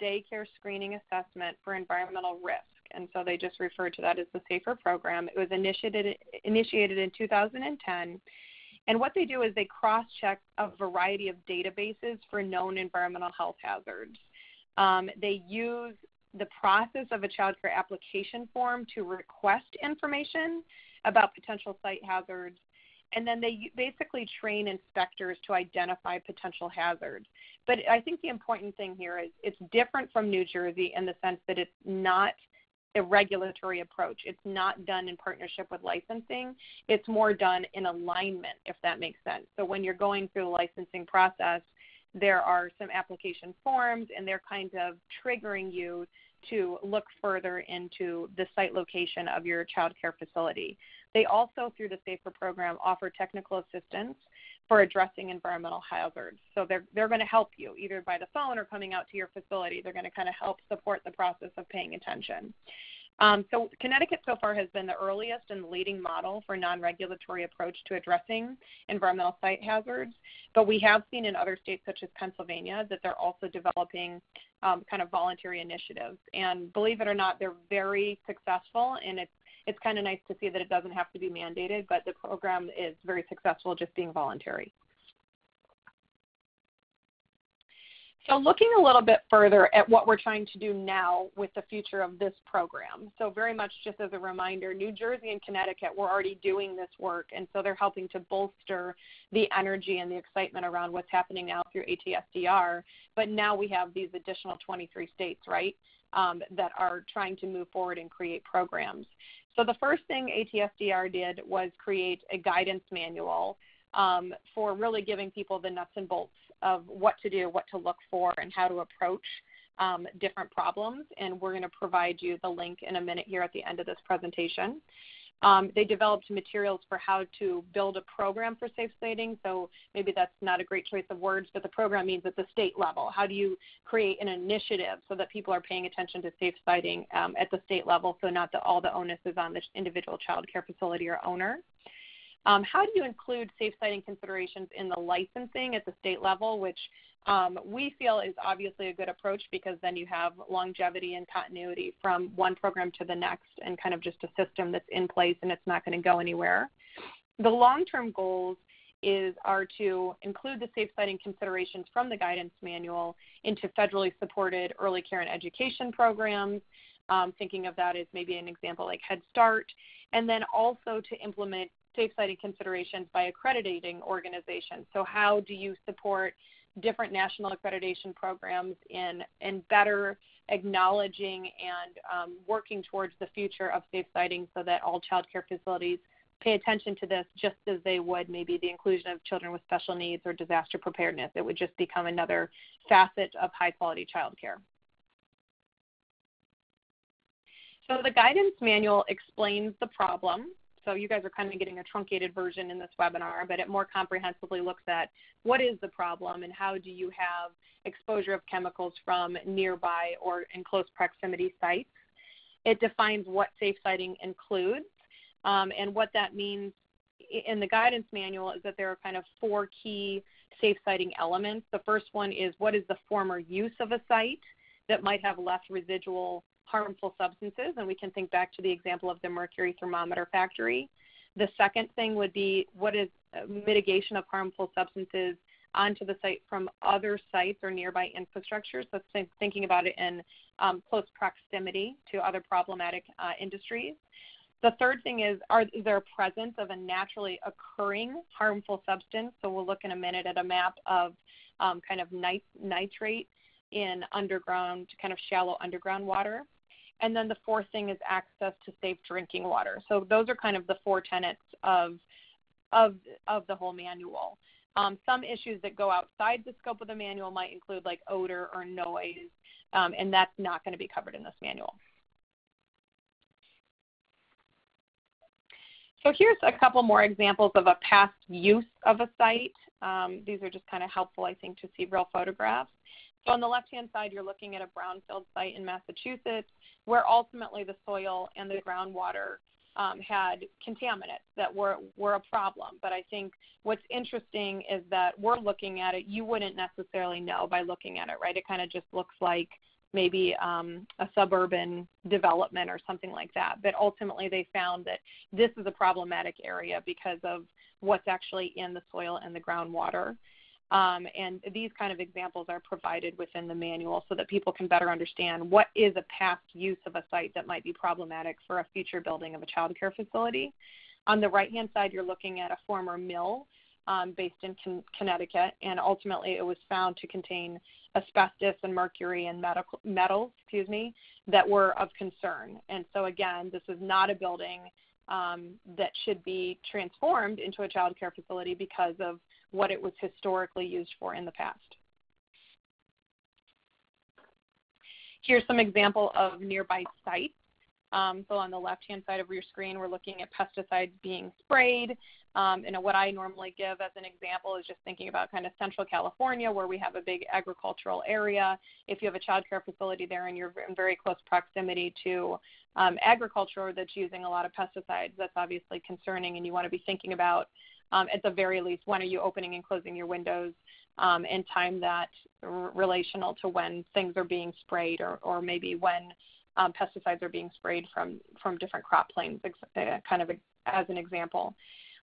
Daycare Screening Assessment for Environmental Risk. And so they just referred to that as the SAFER program. It was initiated in 2010. And what they do is they cross-check a variety of databases for known environmental health hazards. They use the process of a child care application form to request information about potential site hazards. And then they basically train inspectors to identify potential hazards. But I think the important thing here is it's different from New Jersey in the sense that it's not a regulatory approach. It's not done in partnership with licensing. It's more done in alignment, if that makes sense. So when you're going through the licensing process, there are some application forms, and they're kind of triggering you to look further into the site location of your child care facility. They also, through the SAFER program, offer technical assistance for addressing environmental hazards. So they're going to help you either by the phone or coming out to your facility. They're going to kind of help support the process of paying attention. So Connecticut so far has been the earliest and leading model for non-regulatory approach to addressing environmental site hazards, but we have seen in other states such as Pennsylvania that they're also developing kind of voluntary initiatives. And believe it or not, they're very successful, and it's kind of nice to see that it doesn't have to be mandated, but the program is very successful just being voluntary. So looking a little bit further at what we're trying to do now with the future of this program. So very much just as a reminder, New Jersey and Connecticut were already doing this work, and so they're helping to bolster the energy and the excitement around what's happening now through ATSDR. But now we have these additional 23 states, right, that are trying to move forward and create programs. So the first thing ATSDR did was create a guidance manual for really giving people the nuts and bolts of what to do, what to look for, and how to approach different problems. And we're going to provide you the link in a minute here at the end of this presentation. They developed materials for how to build a program for safe siting. So maybe that's not a great choice of words, but the program means at the state level. How do you create an initiative so that people are paying attention to safe siting at the state level, so not that all the onus is on the individual child care facility or owner? How do you include safe siting considerations in the licensing at the state level, which we feel is obviously a good approach because then you have longevity and continuity from one program to the next and kind of just a system that's in place and it's not going to go anywhere. The long-term goals are to include the safe siting considerations from the guidance manual into federally supported early care and education programs, thinking of that as maybe an example like Head Start, and then also to implement safe siting considerations by accrediting organizations. So how do you support different national accreditation programs in better acknowledging and working towards the future of safe siting so that all child care facilities pay attention to this just as they would maybe the inclusion of children with special needs or disaster preparedness. It would just become another facet of high-quality child care. So the guidance manual explains the problem. So you guys are kind of getting a truncated version in this webinar, but it more comprehensively looks at what is the problem and how do you have exposure of chemicals from nearby or in close proximity sites. It defines what safe siting includes, and what that means in the guidance manual is that there are kind of 4 key safe siting elements. The first one is what is the former use of a site that might have left residual harmful substances, and we can think back to the example of the mercury thermometer factory. The second thing would be what is mitigation of harmful substances onto the site from other sites or nearby infrastructure, so thinking about it in close proximity to other problematic industries. The third thing is there a presence of a naturally occurring harmful substance? So we'll look in a minute at a map of kind of nitrate in underground, kind of shallow underground water. And then the fourth thing is access to safe drinking water. So those are kind of the 4 tenets of the whole manual. Some issues that go outside the scope of the manual might include like odor or noise, and that's not going to be covered in this manual. So here's a couple more examples of a past use of a site. These are just kind of helpful, I think, to see real photographs. So on the left-hand side, you're looking at a brownfield site in Massachusetts where ultimately the soil and the groundwater had contaminants that were a problem. But I think what's interesting is that we're looking at it. You wouldn't necessarily know by looking at it, right? It kind of just looks like maybe a suburban development or something like that. But ultimately they found that this is a problematic area because of what's actually in the soil and the groundwater. And these kind of examples are provided within the manual so that people can better understand what is a past use of a site that might be problematic for a future building of a child care facility. On the right-hand side, you're looking at a former mill based in Connecticut, and ultimately it was found to contain asbestos and mercury and metals, that were of concern. And so again, this is not a building that should be transformed into a child care facility because of what it was historically used for in the past. Here's some example of nearby sites. So on the left-hand side of your screen, we're looking at pesticides being sprayed. And what I normally give as an example is just thinking about kind of Central California where we have a big agricultural area. If you have a child care facility there and you're in very close proximity to agriculture that's using a lot of pesticides, that's obviously concerning, and you want to be thinking about, at the very least, when are you opening and closing your windows, and time that relational to when things are being sprayed or maybe when pesticides are being sprayed from different crop planes, kind of as an example.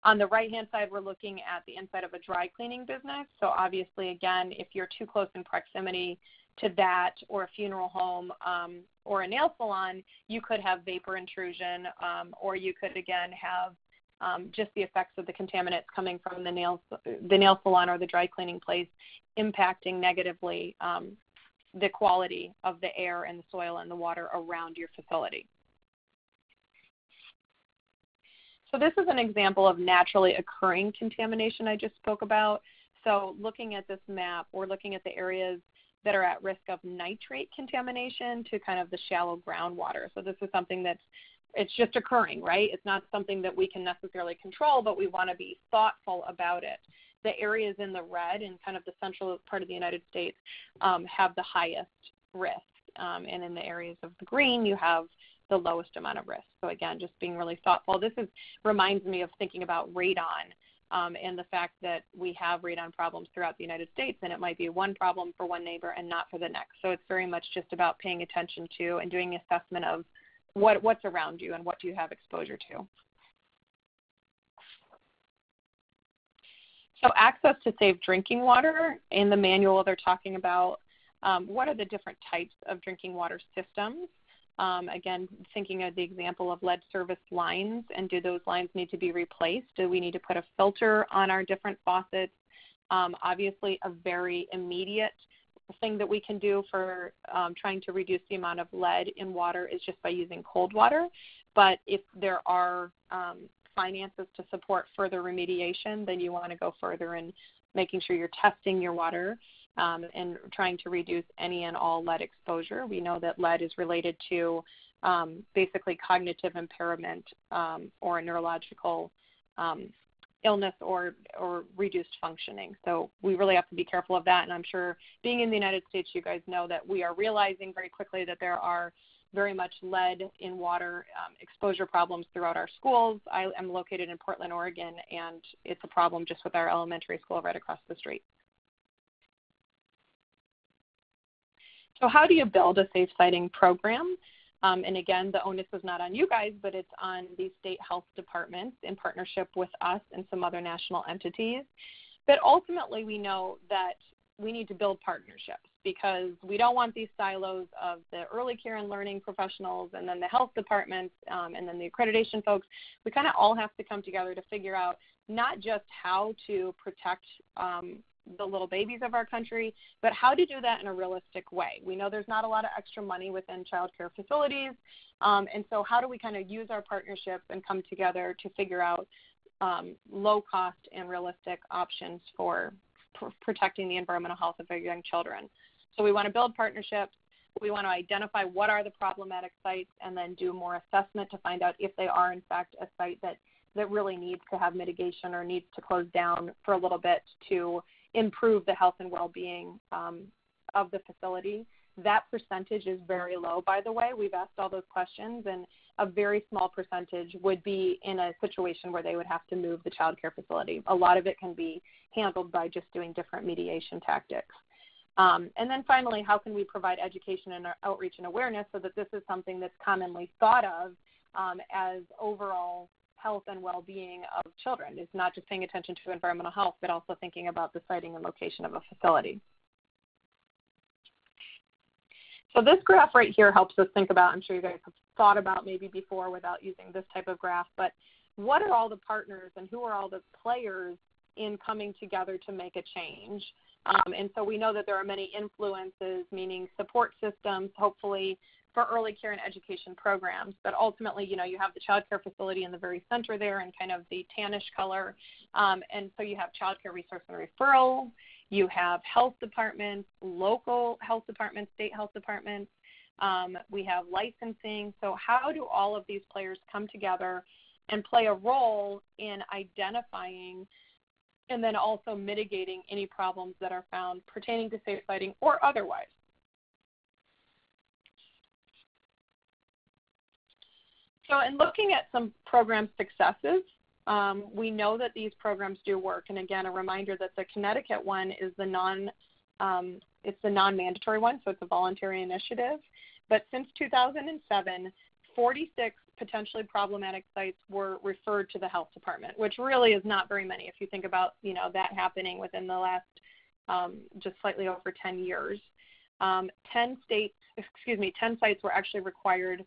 On the right-hand side, we're looking at the inside of a dry cleaning business. So obviously, again, if you're too close in proximity to that or a funeral home or a nail salon, you could have vapor intrusion, or you could, again, have just the effects of the contaminants coming from the nail salon or the dry cleaning place impacting negatively the quality of the air and the soil and the water around your facility. So this is an example of naturally occurring contamination I just spoke about. So looking at this map, we're looking at the areas that are at risk of nitrate contamination to kind of the shallow groundwater. So this is something it's just occurring, right? It's not something that we can necessarily control, but we want to be thoughtful about it. The areas in the red in kind of the central part of the United States have the highest risk. And in the areas of the green, you have the lowest amount of risk. So again, just being really thoughtful. This reminds me of thinking about radon and the fact that we have radon problems throughout the United States, and it might be one problem for one neighbor and not for the next. So it's very much just about paying attention to and doing assessment of what's around you and what do you have exposure to. So access to safe drinking water, in the manual they're talking about what are the different types of drinking water systems. Again, thinking of the example of lead service lines, and do those lines need to be replaced? Do we need to put a filter on our different faucets? Obviously, a very immediate thing that we can do for trying to reduce the amount of lead in water is just by using cold water. But if there are finances to support further remediation, then you want to go further in making sure you're testing your water and trying to reduce any and all lead exposure. We know that lead is related to basically cognitive impairment or a neurological illness or reduced functioning. So we really have to be careful of that. And I'm sure being in the United States, you guys know that we are realizing very quickly that there are very much lead in water exposure problems throughout our schools. I am located in Portland, Oregon, and it's a problem just with our elementary school right across the street. So how do you build a safe siting program? And again, the onus is not on you guys, but it's on the state health departments in partnership with us and some other national entities. But ultimately, we know that we need to build partnerships, because we don't want these silos of the early care and learning professionals and then the health departments and then the accreditation folks. We kind of all have to come together to figure out not just how to protect the little babies of our country, but how to do that in a realistic way. We know there's not a lot of extra money within child care facilities, and so how do we kind of use our partnerships and come together to figure out low cost and realistic options for protecting the environmental health of our young children. So we want to build partnerships. We want to identify what are the problematic sites and then do more assessment to find out if they are in fact a site that really needs to have mitigation or needs to close down for a little bit to improve the health and well-being of the facility. That percentage is very low, by the way. We've asked all those questions, and a very small percentage would be in a situation where they would have to move the child care facility. A lot of it can be handled by just doing different mediation tactics. And then finally, how can we provide education and outreach and awareness so that this is something that's commonly thought of as overall health and well-being of children? It's not just paying attention to environmental health, but also thinking about the siting and location of a facility. So this graph right here helps us think about, I'm sure you guys have thought about maybe before without using this type of graph, but what are all the partners and who are all the players in coming together to make a change? And so we know that there are many influences, meaning support systems, hopefully for early care and education programs. But ultimately, you know, you have the child care facility in the very center there in kind of the tannish color. And so you have child care resource and referral. You have health departments, local health departments, state health departments. We have licensing. So how do all of these players come together and play a role in identifying and then also mitigating any problems that are found pertaining to safe siting or otherwise? So in looking at some program successes, we know that these programs do work. And again, a reminder that the Connecticut one is the non-mandatory one, so it's a voluntary initiative. But since 2007, 46 potentially problematic sites were referred to the health department, which really is not very many if you think about, you know, that happening within the last just slightly over 10 years. 10 sites were actually required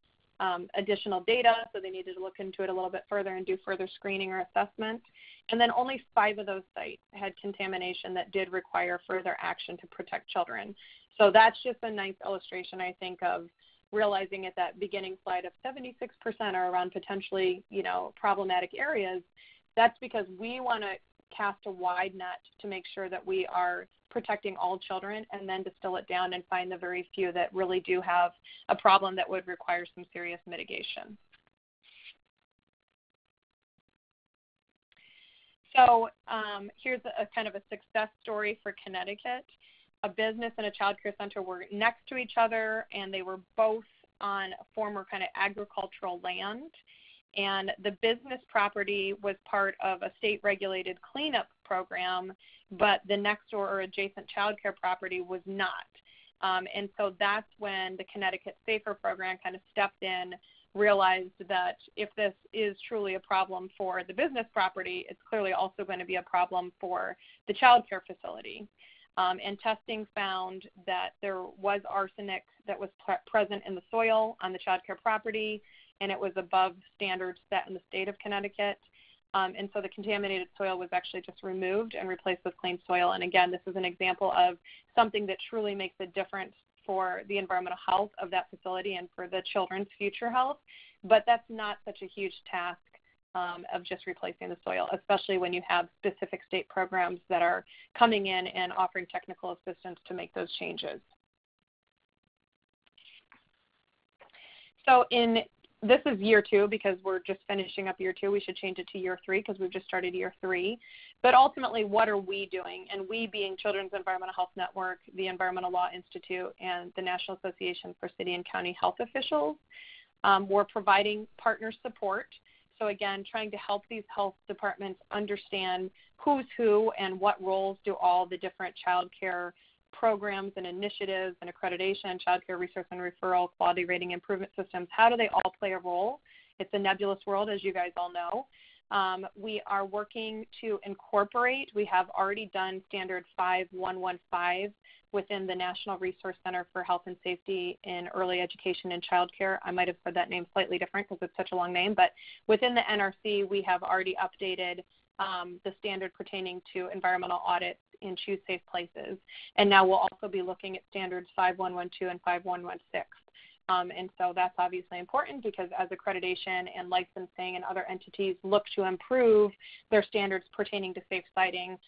additional data, so they needed to look into it a little bit further and do further screening or assessment. And then only 5 of those sites had contamination that did require further action to protect children. So that's just a nice illustration, I think, of realizing at that beginning slide of 76% are around potentially, you know, problematic areas. That's because we want to cast a wide net to make sure that we are protecting all children and then distill it down and find the very few that really do have a problem that would require some serious mitigation. So here's a kind of a success story for Connecticut. A business and a child care center were next to each other, and they were both on former kind of agricultural land, and the business property was part of a state-regulated cleanup program, but the next door or adjacent childcare property was not. And so that's when the Connecticut Safer program kind of stepped in, realized that if this is truly a problem for the business property, it's clearly also going to be a problem for the childcare facility. And testing found that there was arsenic that was present in the soil on the childcare property, and it was above standards set in the state of Connecticut. And so the contaminated soil was actually just removed and replaced with clean soil. And again, this is an example of something that truly makes a difference for the environmental health of that facility and for the children's future health. But that's not such a huge task of just replacing the soil, especially when you have specific state programs that are coming in and offering technical assistance to make those changes. So this is year 2 because we're just finishing up year 2. We should change it to year 3 because we've just started year 3. But ultimately, what are we doing? And we being Children's Environmental Health Network, the Environmental Law Institute, and the National Association for City and County Health Officials, we're providing partner support. So again, trying to help these health departments understand who's who and what roles do all the different child care programs and initiatives and accreditation, child care resource and referral, quality rating improvement systems, how do they all play a role? It's a nebulous world, as you guys all know. We are working to incorporate, we have already done standard 5115 within the National Resource Center for Health and Safety in Early Education and Child Care. I might have said that name slightly different because it's such a long name, but within the NRC, we have already updated the standard pertaining to environmental audits in Choose Safe Places. And now we'll also be looking at standards 5112 and 5116. And so that's obviously important because as accreditation and licensing and other entities look to improve their standards pertaining to safe siting,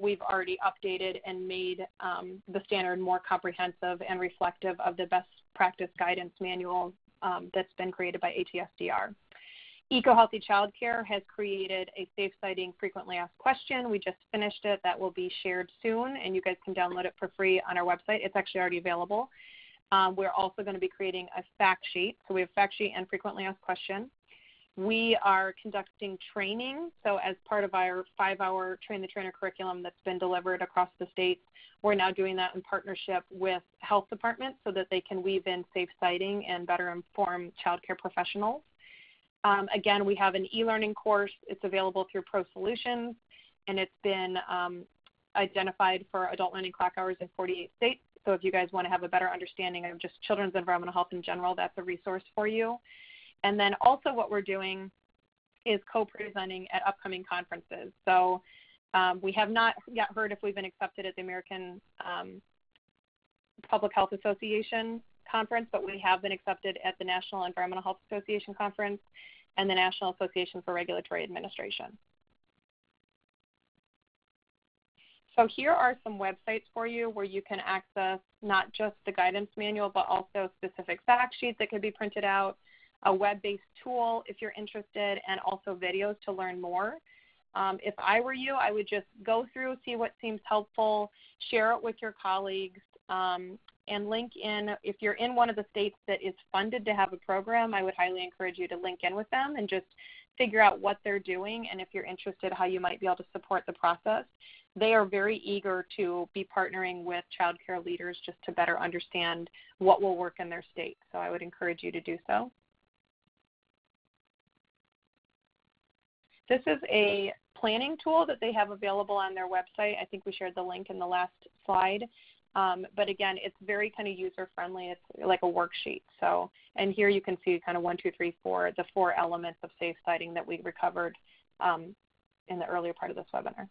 we've already updated and made the standard more comprehensive and reflective of the best practice guidance manual that's been created by ATSDR. EcoHealthy Childcare has created a safe siting frequently asked question. We just finished it. That will be shared soon, and you guys can download it for free on our website. It's actually already available. We're also going to be creating a fact sheet. So we have fact sheet and frequently asked question. We are conducting training. So as part of our 5-hour Train the Trainer curriculum that's been delivered across the state, we're now doing that in partnership with health departments so that they can weave in safe siting and better inform child care professionals. Again, we have an e-learning course. It's available through Pro Solutions, and it's been identified for adult learning clock hours in 48 states. So if you guys want to have a better understanding of just children's environmental health in general, that's a resource for you. And then also what we're doing is co-presenting at upcoming conferences. So we have not yet heard if we've been accepted at the American Public Health Association conference, but we have been accepted at the National Environmental Health Association conference and the National Association for Regulatory Administration. So here are some websites for you where you can access not just the guidance manual, but also specific fact sheets that could be printed out, a web-based tool if you're interested, and also videos to learn more. If I were you, I would just go through, see what seems helpful, share it with your colleagues, and link in. If you're in one of the states that is funded to have a program, I would highly encourage you to link in with them and just figure out what they're doing, and if you're interested, how you might be able to support the process. They are very eager to be partnering with child care leaders just to better understand what will work in their state. So I would encourage you to do so. This is a planning tool that they have available on their website. I think we shared the link in the last slide. But again, it's very kind of user-friendly. It's like a worksheet. So, and here you can see kind of 1, 2, 3, 4, the 4 elements of safe siting that we recovered in the earlier part of this webinar.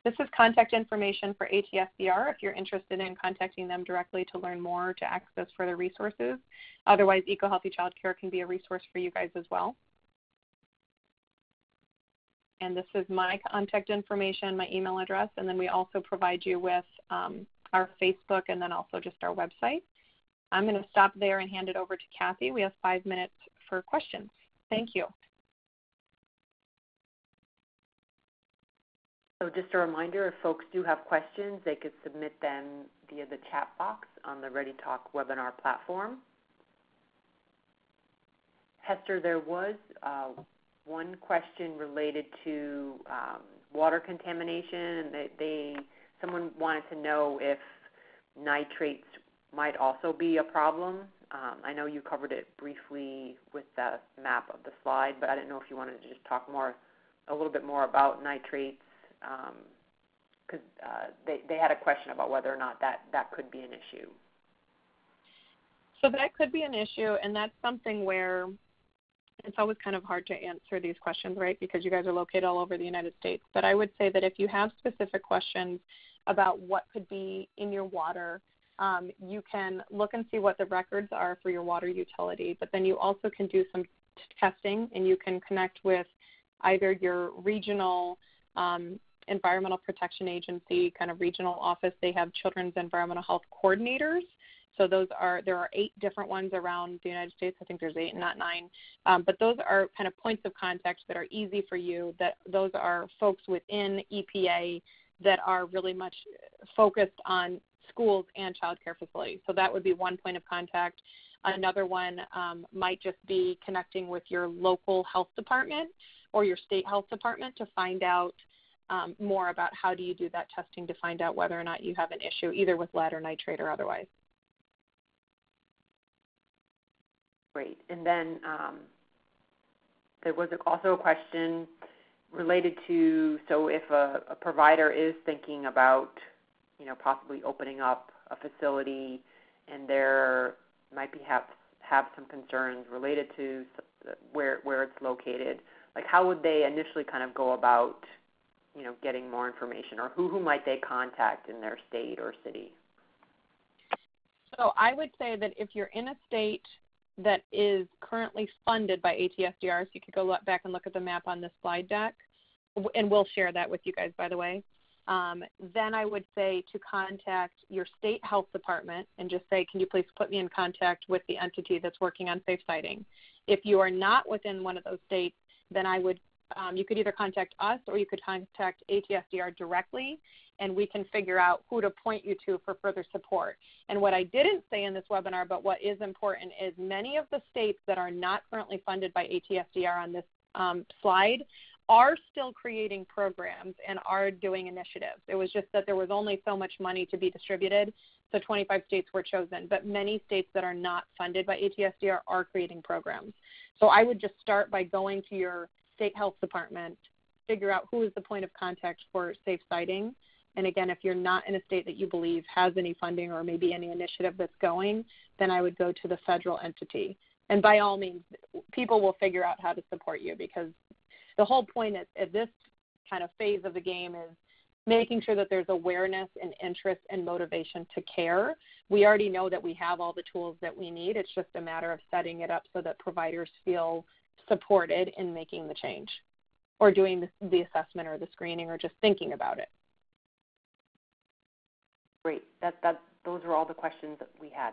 This is contact information for ATSDR if you're interested in contacting them directly to learn more, to access further resources. Otherwise, EcoHealthy Childcare can be a resource for you guys as well. And this is my contact information, my email address, and then we also provide you with our Facebook and then also just our website. I'm going to stop there and hand it over to Kathy. We have 5 minutes for questions. Thank you. So just a reminder, if folks do have questions, they could submit them via the chat box on the ReadyTalk webinar platform. Hester, there was one question related to water contamination, and someone wanted to know if nitrates might also be a problem. I know you covered it briefly with the map of the slide, but I didn't know if you wanted to just talk a little bit more about nitrates, because they had a question about whether or not that could be an issue. So that could be an issue, and that's something where it's always kind of hard to answer these questions, right, because you guys are located all over the United States. But I would say that if you have specific questions about what could be in your water, you can look and see what the records are for your water utility, but then you also can do some testing, and you can connect with either your regional Environmental Protection Agency kind of regional office. They have children's environmental health coordinators. So there are 8 different ones around the United States. I think there's 8 and not 9. But those are kind of points of contact that are easy for you. Those are folks within EPA that are really much focused on schools and child care facilities. So that would be one point of contact. Another one might just be connecting with your local health department or your state health department to find out more about how do you do that testing to find out whether or not you have an issue either with lead or nitrate or otherwise. Great. And then there was also a question related to, so if a provider is thinking about, possibly opening up a facility and there might have some concerns related to where it's located, like how would they initially kind of go about, getting more information, or who might they contact in their state or city? So I would say that if you're in a state that is currently funded by ATSDR, so you could go back and look at the map on this slide deck, and we'll share that with you guys, by the way. Then I would say to contact your state health department and just say, can you please put me in contact with the entity that's working on safe siting? If you are not within one of those states, then you could either contact us or you could contact ATSDR directly, and we can figure out who to point you to for further support. And what I didn't say in this webinar, but what is important, is many of the states that are not currently funded by ATSDR on this slide are still creating programs and are doing initiatives. It was just that there was only so much money to be distributed, so 25 states were chosen. But many states that are not funded by ATSDR are creating programs. So I would just start by going to your state health department, figure out who is the point of contact for safe siting. And again, if you're not in a state that you believe has any funding or maybe any initiative that's going, then I would go to the federal entity. And by all means, people will figure out how to support you, because the whole point at this kind of phase of the game is making sure that there's awareness and interest and motivation to care. We already know that we have all the tools that we need. It's just a matter of setting it up so that providers feel supported in making the change or doing the assessment or the screening or just thinking about it. Great. Those are all the questions that we had.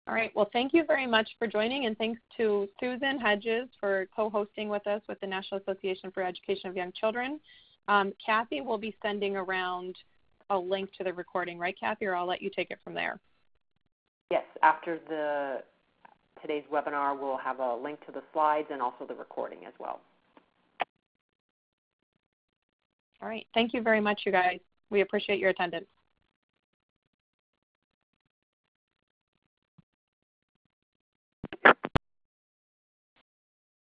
All right. Well, thank you very much for joining, and thanks to Susan Hedges for co-hosting with us with the National Association for Education of Young Children. Kathy will be sending around a link to the recording, right, Kathy, or I'll let you take it from there. Yes. After today's webinar, we'll have a link to the slides and also the recording as well. All right. Thank you very much, you guys. We appreciate your attendance.